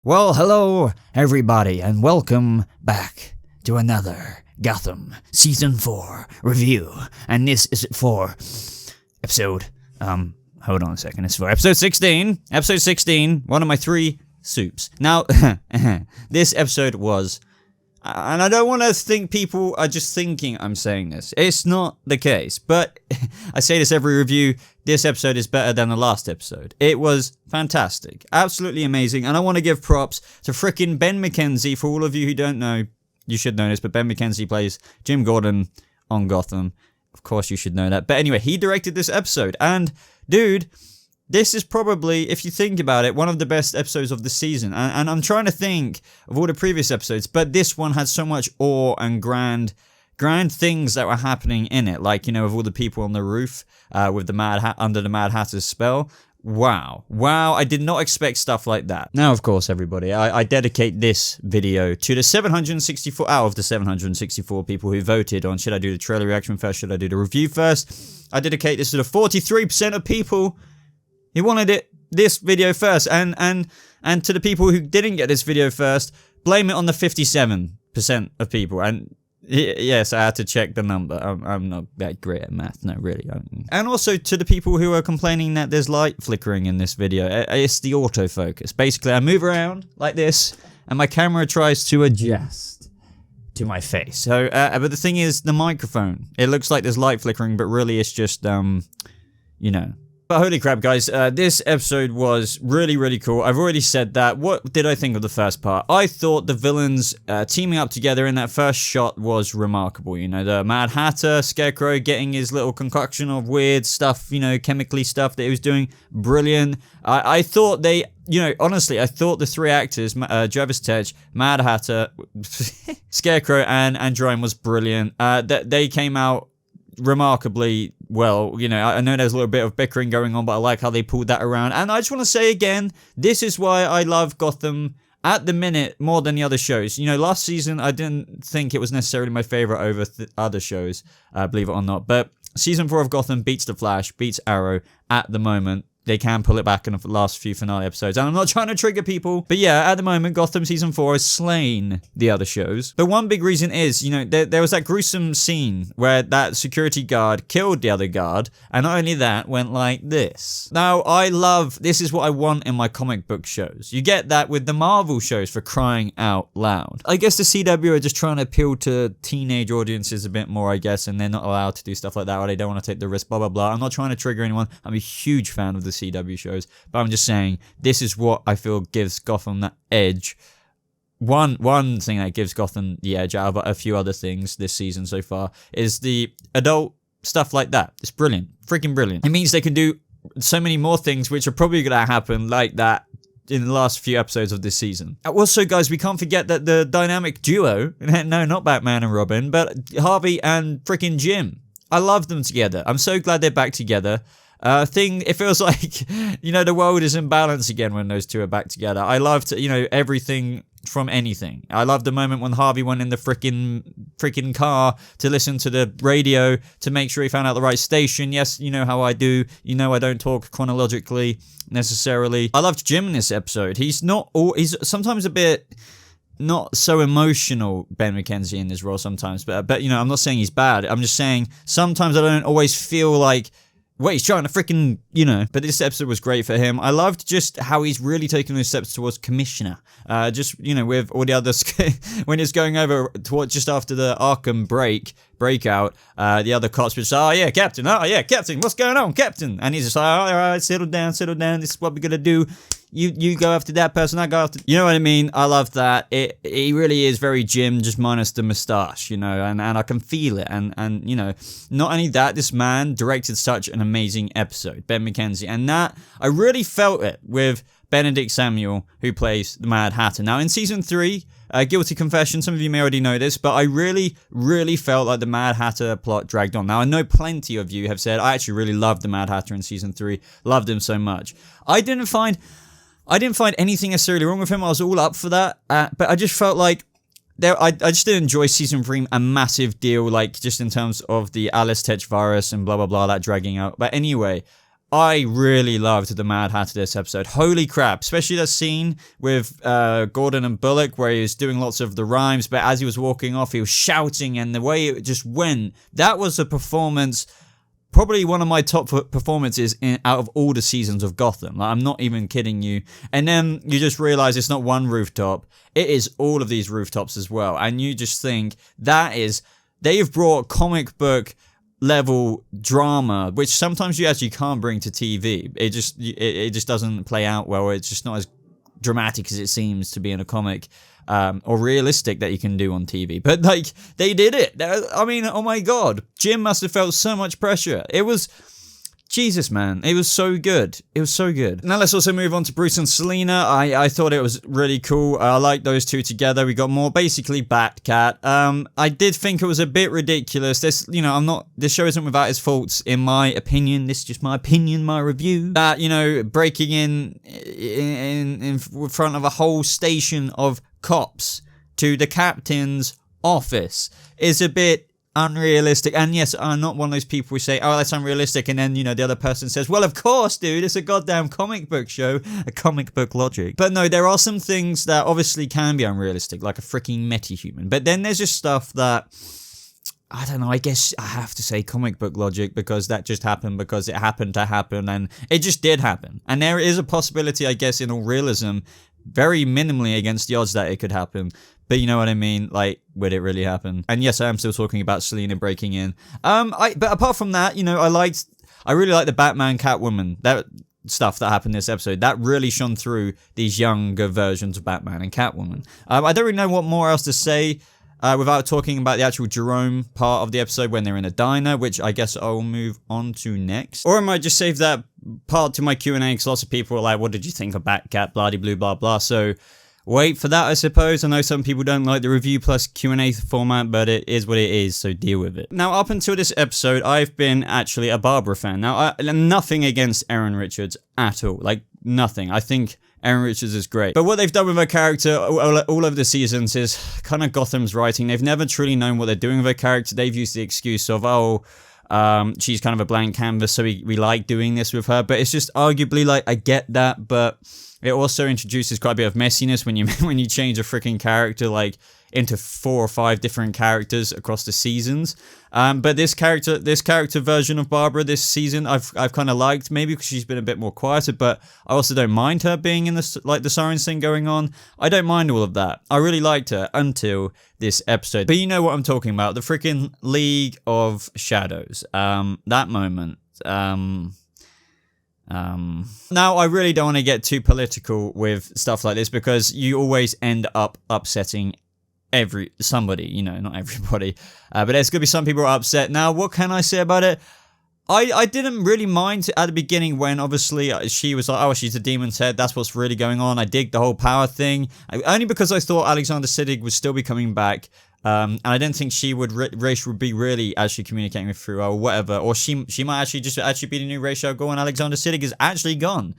Well, hello, everybody, and welcome back to another Gotham Season 4 review. And this is for episode, hold on a second, it's for episode 16. Episode 16, one of my 3 soups. Now, this episode was, and I don't want to think people are just thinking I'm saying this. It's not the case, but I say this every review. This episode is better than the last episode. It was fantastic. Absolutely amazing. And I want to give props to frickin' Ben McKenzie. For all of you who don't know, you should know this, but Ben McKenzie plays Jim Gordon on Gotham. Of course you should know that. But anyway, he directed this episode. And, dude, this is probably, if you think about it, one of the best episodes of the season. And I'm trying to think of all the previous episodes, but this one had so much awe and grand things that were happening in it, like, you know, with all the people on the roof, with the under the Mad Hatter's spell. Wow, I did not expect stuff like that. Now, of course, everybody, I dedicate this video to the 764 out of the 764 people who voted on should I do the trailer reaction first, should I do the review first. I dedicate this to the 43% of people who wanted this video first, and to the people who didn't get this video first, blame it on the 57% of people. And yes, I had to check the number. I'm not that great at math, no, really. And also to the people who are complaining that there's light flickering in this video, it's the autofocus. Basically, I move around like this, and my camera tries to adjust to my face. So, but the thing is, the microphone, it looks like there's light flickering, but really it's just, you know. But holy crap, guys, this episode was really, really cool. I've already said that. What did I think of the first part? I thought the villains teaming up together in that first shot was remarkable. You know, the Mad Hatter, Scarecrow getting his little concoction of weird stuff, you know, chemically stuff that he was doing. Brilliant. I thought they, you know, honestly, I thought the 3 actors, Jervis Tetch, Mad Hatter, Scarecrow, and Jerome was brilliant. That they came out remarkably well. You know, I know there's a little bit of bickering going on, but I like how they pulled that around. And I just want to say again, this is why I love Gotham at the minute more than the other shows. You know, last season I didn't think it was necessarily my favorite over other shows, believe it or not, but season 4 of Gotham beats The Flash, beats Arrow at the moment. They can pull it back in the last few finale episodes. And I'm not trying to trigger people, but yeah, at the moment, Gotham Season 4 has slain the other shows. But one big reason is, you know, there was that gruesome scene where that security guard killed the other guard, and not only that, went like this. Now, this is what I want in my comic book shows. You get that with the Marvel shows, for crying out loud. I guess the CW are just trying to appeal to teenage audiences a bit more, I guess, and they're not allowed to do stuff like that, or they don't want to take the risk, blah, blah, blah. I'm not trying to trigger anyone. I'm a huge fan of the CW shows, but I'm just saying this is what I feel gives Gotham that edge. One thing that gives Gotham the edge out of a few other things this season so far is the adult stuff like that. It's brilliant, freaking brilliant. It means they can do so many more things which are probably going to happen like that in the last few episodes of this season. Also, guys, we can't forget that the dynamic duo, no, not Batman and Robin, but Harvey and freaking Jim. I love them together. I'm so glad they're back together. It feels like, you know, the world is in balance again when those two are back together. I loved, you know, everything from anything. I loved the moment when Harvey went in the freaking car to listen to the radio to make sure he found out the right station. Yes, you know how I do. You know I don't talk chronologically necessarily. I loved Jim in this episode. He's sometimes a bit not so emotional, Ben McKenzie, in this role sometimes. But you know, I'm not saying he's bad. I'm just saying sometimes I don't always feel like, wait, he's trying to freaking, you know. But this episode was great for him. I loved just how he's really taking those steps towards Commissioner. Just, you know, with all the others, when it's going over towards just after the Arkham breakout, the other cops were just, oh yeah, Captain, what's going on, Captain? And he's just like, all right, settle down, this is what we're gonna do. You go after that person, I go after... You know what I mean? I love that. He really is very Jim, just minus the moustache, you know, and I can feel it. And you know, not only that, this man directed such an amazing episode, Ben McKenzie. And that, I really felt it with Benedict Samuel, who plays the Mad Hatter. Now, in Season 3, guilty confession, some of you may already know this, but I really, really felt like the Mad Hatter plot dragged on. Now, I know plenty of you have said, I actually really loved the Mad Hatter in Season 3, loved him so much. I didn't find anything necessarily wrong with him. I was all up for that, but I just felt like I just didn't enjoy Season 3 a massive deal, like just in terms of the Alice Tetch virus and blah blah blah, that dragging out. But anyway, I really loved the Mad Hatter this episode. Holy crap. Especially that scene with Gordon and Bullock where he was doing lots of the rhymes, but as he was walking off, he was shouting, and the way it just went, that was a performance, probably one of my top performances out of all the seasons of Gotham. Like, I'm not even kidding you. And then you just realize it's not one rooftop, it is all of these rooftops as well. And you just think, they've brought comic book level drama, which sometimes you actually can't bring to TV. It just doesn't play out well. It's just not as dramatic as it seems to be in a comic, or realistic that you can do on TV. But like, they did it. I mean, oh my god, Jim must have felt so much pressure. It was Jesus, man. It was so good. It was so good. Now let's also move on to Bruce and Selina. I thought it was really cool. I like those two together. We got more basically Batcat. I did think it was a bit ridiculous. This show isn't without its faults, in my opinion. This is just my opinion, my review. That, breaking in front of a whole station of cops to the captain's office is a bit unrealistic. And yes, I'm not one of those people who say, oh, that's unrealistic, and then the other person says, well, of course, dude, it's a goddamn comic book show, a comic book logic. But no, there are some things that obviously can be unrealistic, like a freaking meta-human. But then there's just stuff that, I don't know, I guess I have to say comic book logic, because that just happened because it happened to happen, and it just did happen. And there is a possibility, I guess, in all realism, very minimally against the odds that it could happen. But you know what I mean? Like, would it really happen? And yes, I am still talking about Selina breaking in. But apart from that, I really like the Batman Catwoman, that stuff that happened this episode. That really shone through these younger versions of Batman and Catwoman. I don't really know what more else to say without talking about the actual Jerome part of the episode when they're in a diner, which I guess I'll move on to next. Or I might just save that part to my Q&A, because lots of people are like, what did you think of Batcat, blah-de-blue, blah, blah. So wait for that, I suppose. I know some people don't like the review plus Q&A format, but it is what it is, so deal with it. Now, up until this episode, I've been actually a Barbara fan. Now, nothing against Erin Richards at all. Like, nothing. I think Erin Richards is great. But what they've done with her character all over the seasons is kind of Gotham's writing. They've never truly known what they're doing with her character. They've used the excuse of, she's kind of a blank canvas, so we like doing this with her. But it's just arguably, like, I get that, but it also introduces quite a bit of messiness when you change a freaking character, like, into 4 or 5 different characters across the seasons. But this character version of Barbara this season, I've kind of liked, maybe because she's been a bit more quieter, but I also don't mind her being in this, like, the sirens thing going on. I don't mind all of that. I really liked her until this episode. But you know what I'm talking about, the freaking League of Shadows. That moment. Now, I really don't want to get too political with stuff like this, because you always end up upsetting somebody, not everybody, but there's gonna be some people who are upset. Now, what can I say about it? I didn't really mind at the beginning when obviously she was like, oh, she's a demon's head, that's what's really going on. I dig the whole power thing, only because I thought Alexander Siddig would still be coming back. And I didn't think Ra's would be really actually communicating with through or whatever, or she might actually be the new Ra's al Ghul, and Alexander Siddig is actually gone.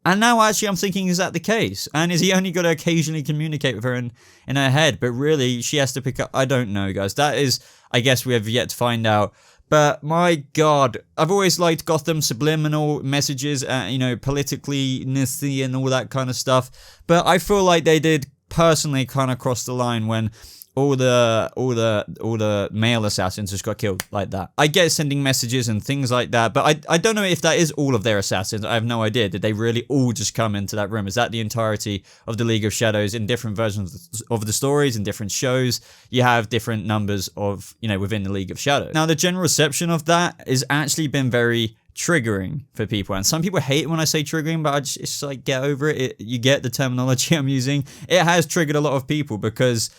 And now actually I'm thinking, is that the case? And is he only going to occasionally communicate with her in her head? But really, she has to pick up. I don't know, guys. That is, I guess we have yet to find out. But my god, I've always liked Gotham subliminal messages, politically nithy and all that kind of stuff. But I feel like they did personally kind of cross the line when all the male assassins just got killed like that. I get sending messages and things like that, but I don't know if that is all of their assassins. I have no idea. Did they really all just come into that room? Is that the entirety of the League of Shadows in different versions of the stories, in different shows? You have different numbers of, within the League of Shadows. Now, the general reception of that has actually been very triggering for people, and some people hate it when I say triggering, but it's like, get over it. You get the terminology I'm using. It has triggered a lot of people, because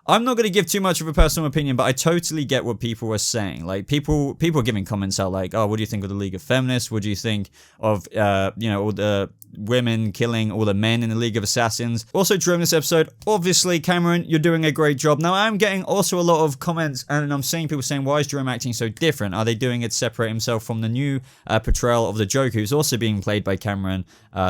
I'm not going to give too much of a personal opinion, but I totally get what people were saying. Like, people are giving comments out like, oh, what do you think of the League of Feminists? What do you think of, all the women killing all the men in the League of Assassins? Also, during this episode, obviously, Cameron, you're doing a great job. Now, I'm getting also a lot of comments, and I'm seeing people saying, why is Jerome acting so different? Are they doing it to separate himself from the new portrayal of the Joker, who's also being played by Cameron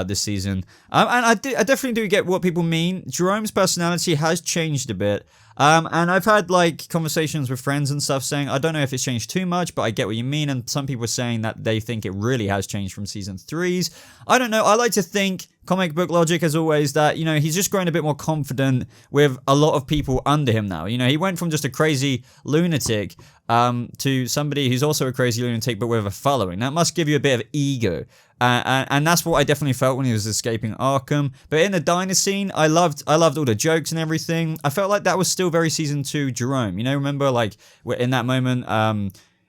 this season? And I definitely do get what people mean. Jerome's personality has changed a bit. And I've had like conversations with friends and stuff saying, I don't know if it's changed too much, but I get what you mean. And some people are saying that they think it really has changed from season 3's. I don't know. I like to think, comic book logic as always, that, you know, he's just grown a bit more confident with a lot of people under him now. You know, he went from just a crazy lunatic to somebody who's also a crazy lunatic but with a following. That must give you a bit of ego. And that's what I definitely felt when he was escaping Arkham. But in the diner scene, I loved all the jokes and everything. I felt like that was still very season 2 Jerome. You know, remember like in that moment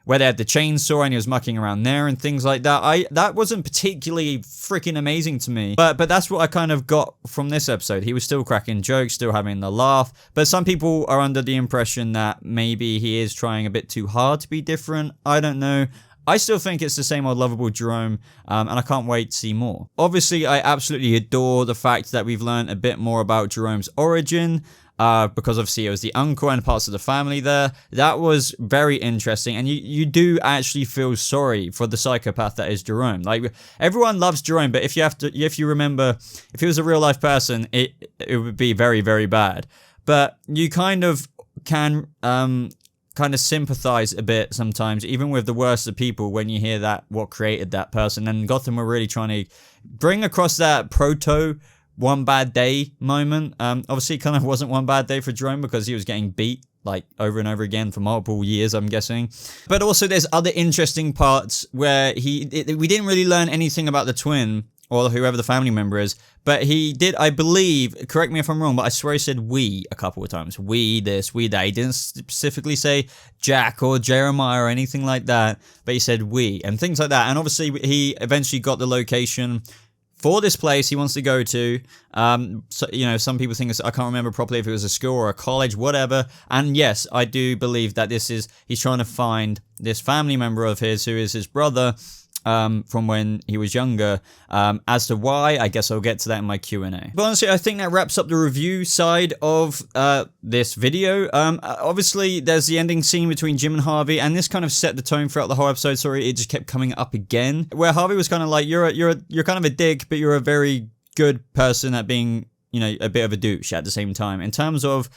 where they had the chainsaw and he was mucking around there and things like that. That wasn't particularly freaking amazing to me. But that's what I kind of got from this episode. He was still cracking jokes, still having the laugh. But some people are under the impression that maybe he is trying a bit too hard to be different. I don't know. I still think it's the same old lovable Jerome, and I can't wait to see more. Obviously, I absolutely adore the fact that we've learned a bit more about Jerome's origin, because obviously it was the uncle and parts of the family there. That was very interesting, and you do actually feel sorry for the psychopath that is Jerome. Like, everyone loves Jerome, but if you remember, if he was a real life person, it would be very, very bad. But you kind of can sympathize a bit sometimes, even with the worst of people, when you hear that what created that person. And Gotham were really trying to bring across that proto one bad day moment. Obviously it kind of wasn't one bad day for Jerome because he was getting beat like over and over again for multiple years, I'm guessing. But also there's other interesting parts where we didn't really learn anything about the twin or whoever the family member is, but he did, I believe, correct me if I'm wrong, but I swear he said we a couple of times. We this, we that. He didn't specifically say Jack or Jeremiah or anything like that, but he said we and things like that. And obviously he eventually got the location for this place he wants to go to. So, you know, some people think I can't remember properly if it was a school or a college, whatever. And yes, I do believe that he's trying to find this family member of his who is his brother, from when he was younger. As to why, I guess I'll get to that in my Q&A. But honestly, I think that wraps up the review side of this video. Obviously, there's the ending scene between Jim and Harvey, and this kind of set the tone throughout the whole episode. Sorry, it just kept coming up again, where Harvey was kind of like, you're kind of a dick, but you're a very good person at being, you know, a bit of a douche at the same time. In terms of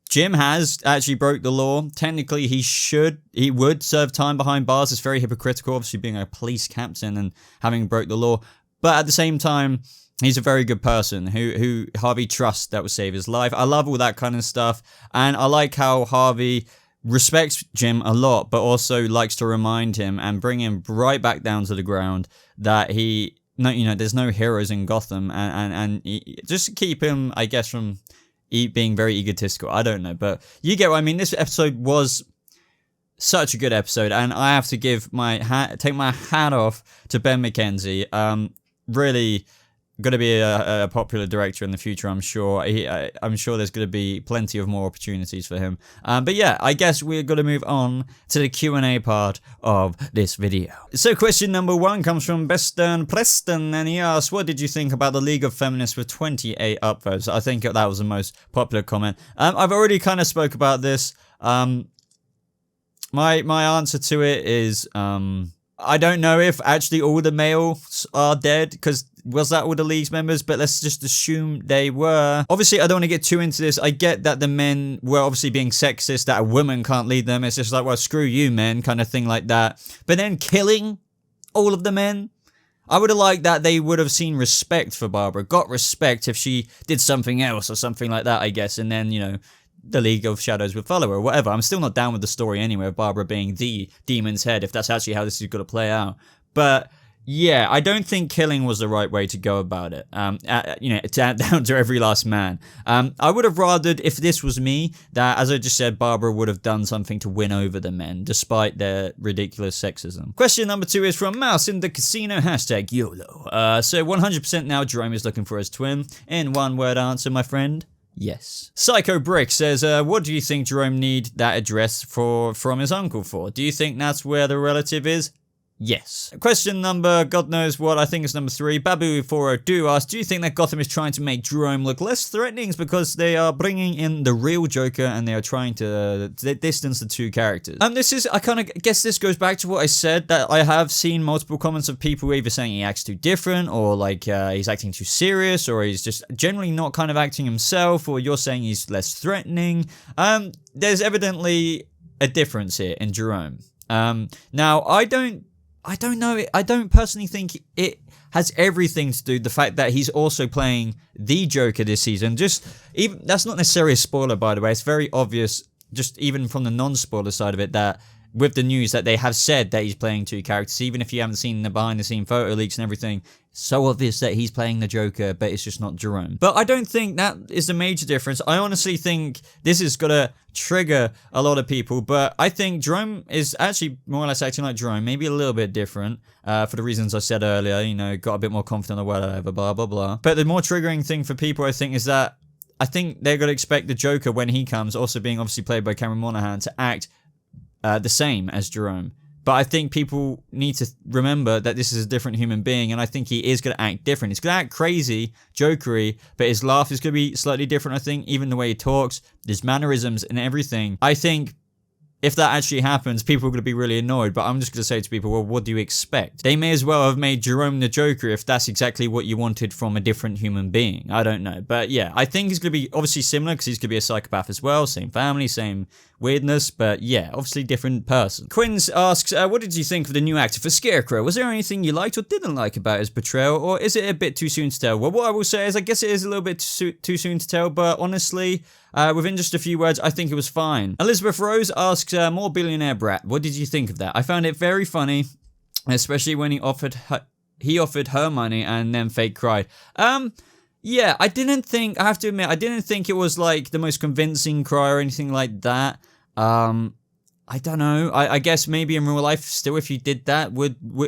Jim has actually broke the law. Technically, he would serve time behind bars. It's very hypocritical, obviously being a police captain and having broke the law. But at the same time, he's a very good person who Harvey trusts that will save his life. I love all that kind of stuff. And I like how Harvey respects Jim a lot, but also likes to remind him and bring him right back down to the ground that there's no heroes in Gotham. And just to keep him, I guess, from being very egotistical. I don't know, but you get what I mean. This episode was such a good episode, and I have to take my hat off to Ben McKenzie. Really going to be a popular director in the future, I'm sure. I'm sure there's going to be plenty of more opportunities for him. But yeah, I guess we're going to move on to the Q&A part of this video. So question number 1 comes from Beston Preston, and he asks, what did you think about the League of Feminists with 28 upvotes? I think that was the most popular comment. I've already kind of spoke about this. My answer to it is, I don't know if actually all the males are dead, because was that all the League's members? But let's just assume they were. Obviously, I don't want to get too into this. I get that the men were obviously being sexist, that a woman can't lead them. It's just like, well, screw you, men, kind of thing like that. But then killing all of the men? I would have liked that they would have seen respect for Barbara, got respect if she did something else or something like that, I guess. And then, you know, the League of Shadows would follow her or whatever. I'm still not down with the story anyway of Barbara being the demon's head, if that's actually how this is going to play out. But yeah, I don't think killing was the right way to go about it. Down to every last man. I would have rathered, if this was me, that, as I just said, Barbara would have done something to win over the men, despite their ridiculous sexism. Question number 2 is from Mouse in the Casino, hashtag YOLO. So 100% now Jerome is looking for his twin. In one word answer, my friend. Yes. Psycho Brick says, what do you think Jerome need that address from his uncle for? Do you think that's where the relative is? Yes. Question number, God knows what, I think it's number 3. Babu402 asks, do you think that Gotham is trying to make Jerome look less threatening because they are bringing in the real Joker and they are trying to distance the two characters? I kind of guess this goes back to what I said, that I have seen multiple comments of people either saying he acts too different, or like he's acting too serious, or he's just generally not kind of acting himself, or you're saying he's less threatening. There's evidently a difference here in Jerome. Now, I don't know. I don't personally think it has everything to do with the fact that he's also playing the Joker this season. That's not necessarily a spoiler, by the way. It's very obvious, just even from the non-spoiler side of it, that with the news that they have said that he's playing two characters, even if you haven't seen the behind-the-scene photo leaks and everything, so obvious that he's playing the Joker, but it's just not Jerome. But I don't think that is the major difference. I honestly think this is gonna trigger a lot of people, but I think Jerome is actually more or less acting like Jerome, maybe a little bit different, for the reasons I said earlier, you know, got a bit more confident or whatever, blah, blah, blah. But the more triggering thing for people, I think, is that I think they're gonna expect the Joker, when he comes, also being obviously played by Cameron Monaghan, to act the same as Jerome. But I think people need to remember that this is a different human being, and I think he is going to act different. He's going to act crazy, jokery, but his laugh is going to be slightly different, I think. Even the way he talks, his mannerisms and everything. I think if that actually happens, people are going to be really annoyed, but I'm just going to say to people, well, what do you expect? They may as well have made Jerome the Joker if that's exactly what you wanted from a different human being. I don't know. But yeah, I think he's going to be obviously similar because he's going to be a psychopath as well. Same family, same weirdness, but yeah, obviously different person. Quinns asks, what did you think of the new actor for Scarecrow? Was there anything you liked or didn't like about his portrayal, or is it a bit too soon to tell? Well, what I will say is I guess it is a little bit too soon to tell, but honestly, within just a few words, I think it was fine. Elizabeth Rose asks, more billionaire brat. What did you think of that? I found it very funny, especially when he offered her money and then fake cried. Yeah, I have to admit, I didn't think it was like the most convincing cry or anything like that. I don't know. I guess maybe in real life, still, if you did that,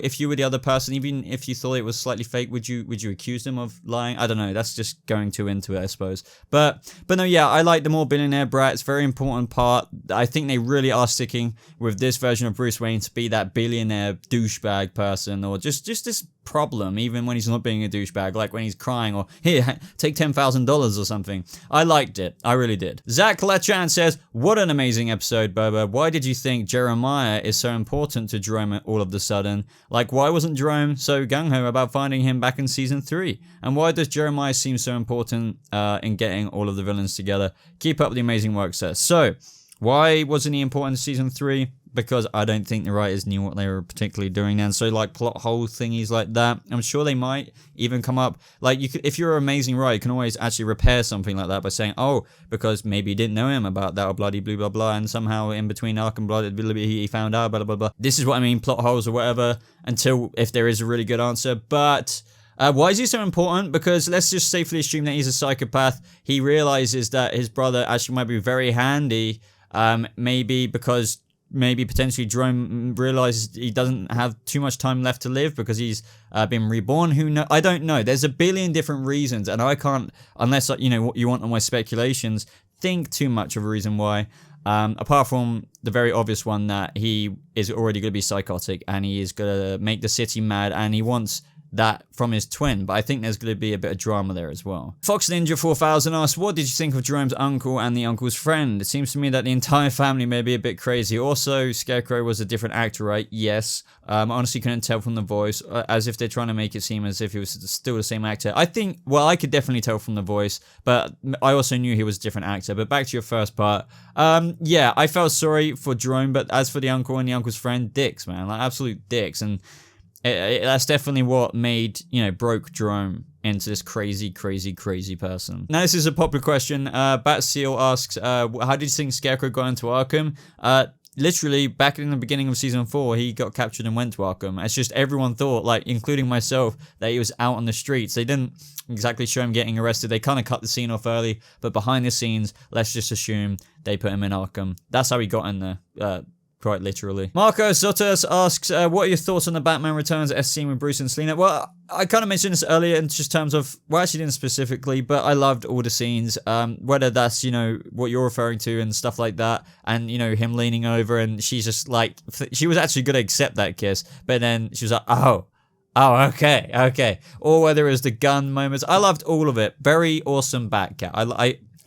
if you were the other person, even if you thought it was slightly fake, would you accuse them of lying? I don't know. That's just going too into it, I suppose. But no, yeah, I like the more billionaire brat. It's a very important part. I think they really are sticking with this version of Bruce Wayne to be that billionaire douchebag person, or just this problem, even when he's not being a douchebag, like when he's crying, or here, take $10,000 or something. I liked it. I really did. Zach Lachan says, what an amazing episode, Boba. Why did you think Jeremiah is so important to Jerome all of a sudden? Like, why wasn't Jerome so gung-ho about finding him back in season 3? And why does Jeremiah seem so important in getting all of the villains together? Keep up the amazing work, sir. So, why wasn't he important in season 3? Because I don't think the writers knew what they were particularly doing then. So like plot hole thingies like that, I'm sure they might even come up. Like you could, if you're an amazing writer, you can always actually repair something like that by saying, oh, because maybe you didn't know him about that or bloody blah blah blah, and somehow in between Arkham blood he found out blah blah blah. This is what I mean, plot holes or whatever. Until if there is a really good answer, but. Why is he so important? Because let's just safely assume that he's a psychopath. He realizes that his brother actually might be very handy. Maybe potentially Jerome realizes he doesn't have too much time left to live because he's been reborn. Who knows? I don't know. There's a billion different reasons, and I can't, unless you know what you want on my speculations, think too much of a reason why. Apart from the very obvious one that he is already going to be psychotic and he is going to make the city mad, and he wants that from his twin, but I think there's going to be a bit of drama there as well. Fox Ninja 4000 asks, what did you think of Jerome's uncle and the uncle's friend? It seems to me that the entire family may be a bit crazy. Also, Scarecrow was a different actor, right? Yes. I honestly couldn't tell from the voice, as if they're trying to make it seem as if he was still the same actor. I think, well, I could definitely tell from the voice, but I also knew he was a different actor. But back to your first part, yeah, I felt sorry for Jerome, but as for the uncle and the uncle's friend, dicks, man, like absolute dicks. And that's definitely what broke Jerome into this crazy person. Now, this is a popular question. Bat Seal asks, how did you think Scarecrow got into Arkham? Literally, back in the beginning of season 4, he got captured and went to Arkham. It's just everyone thought, like, including myself, that he was out on the streets. They didn't exactly show him getting arrested. They kind of cut the scene off early, but behind the scenes, let's just assume they put him in Arkham. That's how he got in there. quite literally. Marco Sotos asks, what are your thoughts on the Batman Returns S scene with Bruce and Selina? Well, I kind of mentioned this earlier in just terms of, well, actually didn't specifically, but I loved all the scenes, whether that's, you know, what you're referring to and stuff like that, and, you know, him leaning over and she's just like, she was actually going to accept that kiss, but then she was like, oh, okay. Or whether it was the gun moments. I loved all of it. Very awesome Batcat.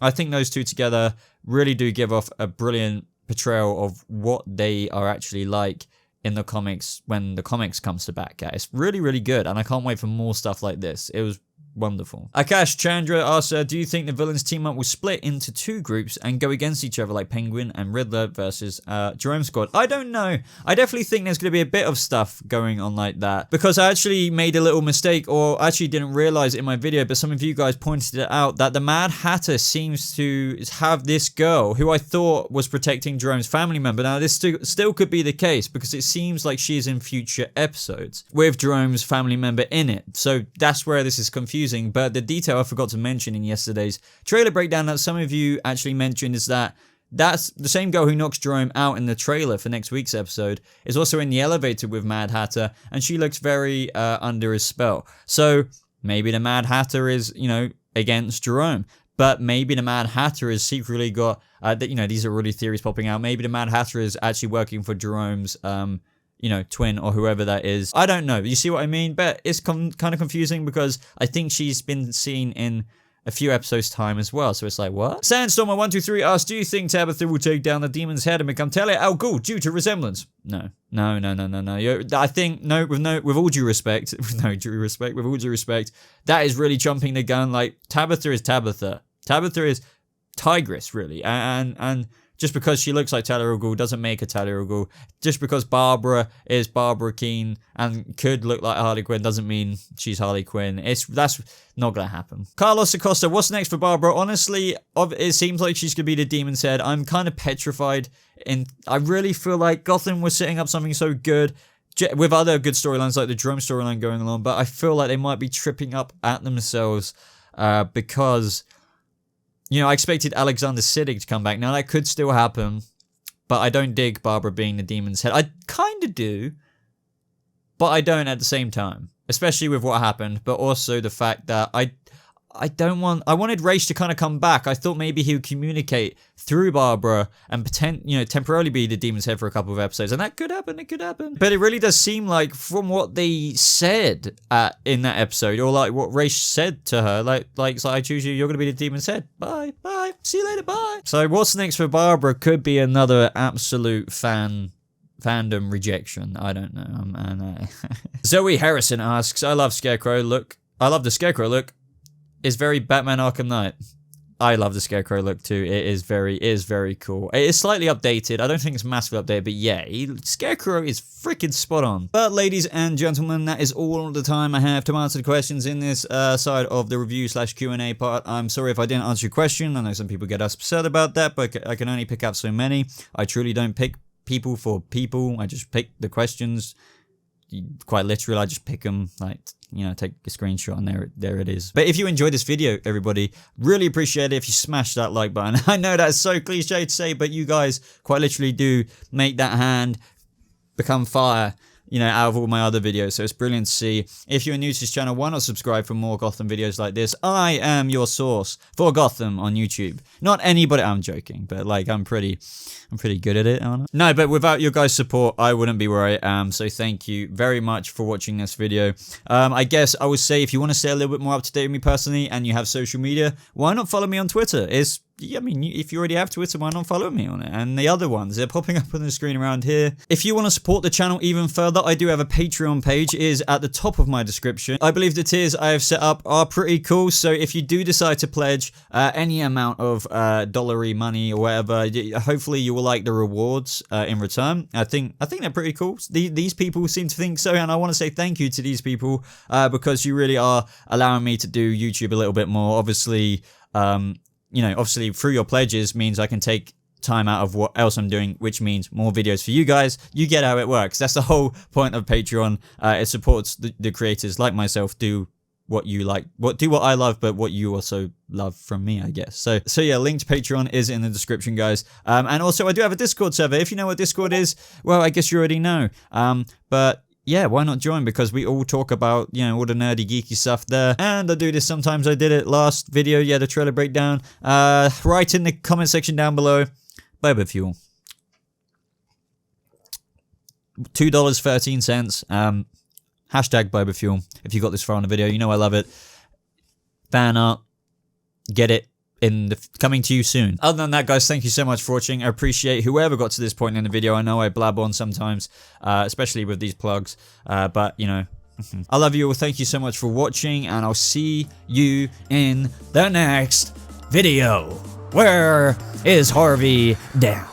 I think those two together really do give off a brilliant portrayal of what they are actually like in the comics when the comics comes to Batcat. It's really, really good, and I can't wait for more stuff like this. It was wonderful. Akash Chandra asks, do you think the villains team up will split into 2 groups and go against each other like Penguin and Riddler versus Jerome Squad? I don't know. I definitely think there's going to be a bit of stuff going on like that, because I actually made a little mistake, or actually didn't realize it in my video, but some of you guys pointed it out, that the Mad Hatter seems to have this girl who I thought was protecting Jerome's family member. Now this still could be the case, because it seems like she is in future episodes with Jerome's family member in it, so that's where this is confusing. But the detail I forgot to mention in yesterday's trailer breakdown that some of you actually mentioned is that that's the same girl who knocks Jerome out in the trailer for next week's episode is also in the elevator with Mad Hatter, and she looks very under his spell. So maybe the Mad Hatter is, you know, against Jerome, but maybe the Mad Hatter has secretly got, you know, these are really theories popping out. Maybe the Mad Hatter is actually working for Jerome's you know, twin or whoever that is. I don't know. You see what I mean? But it's kind of confusing, because I think she's been seen in a few episodes' time as well. So it's like, what? Sandstormer123 asks, do you think Tabitha will take down the demon's head and become Talia al Ghul due to resemblance? No. I think, with all due respect, with all due respect, that is really jumping the gun. Like, Tabitha is Tabitha. Tabitha is Tigress, really. And just because she looks like Talia al Ghul doesn't make her Talia al Ghul. Just because Barbara is Barbara Keene and could look like Harley Quinn doesn't mean she's Harley Quinn. That's not going to happen. Carlos Acosta, what's next for Barbara? Honestly, it seems like she's going to be the Demon's Head. I'm kind of petrified. I really feel like Gotham was setting up something so good with other good storylines like the Jerome storyline going along, but I feel like they might be tripping up at themselves because, you know, I expected Alexander Siddig to come back. Now, that could still happen, but I don't dig Barbara being the Demon's Head. I kind of do, but I don't at the same time, especially with what happened, but also the fact that I wanted Raish to kind of come back. I thought maybe he would communicate through Barbara and temporarily be the Demon's Head for a couple of episodes, and that could happen. It could happen. But it really does seem like, from what they said in that episode, or like what Raish said to her, like so I choose you. You're gonna be the Demon's Head. Bye. See you later. Bye. So what's next for Barbara could be another absolute fandom rejection. I don't know. Zoe Harrison asks, I love the Scarecrow look. Is very Batman Arkham Knight. I love the Scarecrow look too. It is very cool. It is slightly updated. I don't think it's massively updated, but yeah, Scarecrow is freaking spot on. But ladies and gentlemen, that is all the time I have to answer the questions in this side of the review/Q&A part. I'm sorry if I didn't answer your question. I know some people get upset about that, but I can only pick out so many. I truly don't pick people for people. I just pick the questions. Quite literally, I just pick them, like, you know, take a screenshot and there it is. But if you enjoyed this video, everybody, really appreciate it if you smash that like button. I know that's so cliche to say, but you guys quite literally do make that hand become fire, you know, out of all my other videos. So it's brilliant to see. If you're new to this channel, why not subscribe for more Gotham videos like this? I am your source for Gotham on YouTube. Not anybody, I'm joking, but like I'm pretty good at it, aren't I? No, but without your guys' support, I wouldn't be where I am. So thank you very much for watching this video. I guess I would say if you want to stay a little bit more up to date with me personally and you have social media, why not follow me on Twitter? I mean, if you already have Twitter, why not follow me on it? And the other ones, they're popping up on the screen around here. If you want to support the channel even further, I do have a Patreon page. It is at the top of my description. I believe the tiers I have set up are pretty cool. So if you do decide to pledge any amount of dollary money or whatever, hopefully you will like the rewards in return. I think they're pretty cool. These people seem to think so, and I want to say thank you to these people because you really are allowing me to do YouTube a little bit more. Obviously, you know, obviously through your pledges means I can take time out of what else I'm doing, which means more videos for you guys. You get how it works. That's the whole point of Patreon. It supports the creators like myself do what you like, do what I love, but what you also love from me, I guess. So yeah, link to Patreon is in the description, guys. And also I do have a Discord server. If you know what Discord is, well, I guess you already know. But yeah, why not join? Because we all talk about, you know, all the nerdy, geeky stuff there. And I do this sometimes. I did it last video, yeah, the trailer breakdown. Write in the comment section down below. Boba Fuel. $2.13. Hashtag Boba Fuel. If you got this far on the video, you know I love it. Fan art. Get it. Coming to you soon. Other than that, guys, thank you so much for watching. I appreciate whoever got to this point in the video. I know I blab on sometimes, especially with these plugs, but you know, I love you all. Thank you so much for watching, and I'll see you in the next video. Where is Harvey down?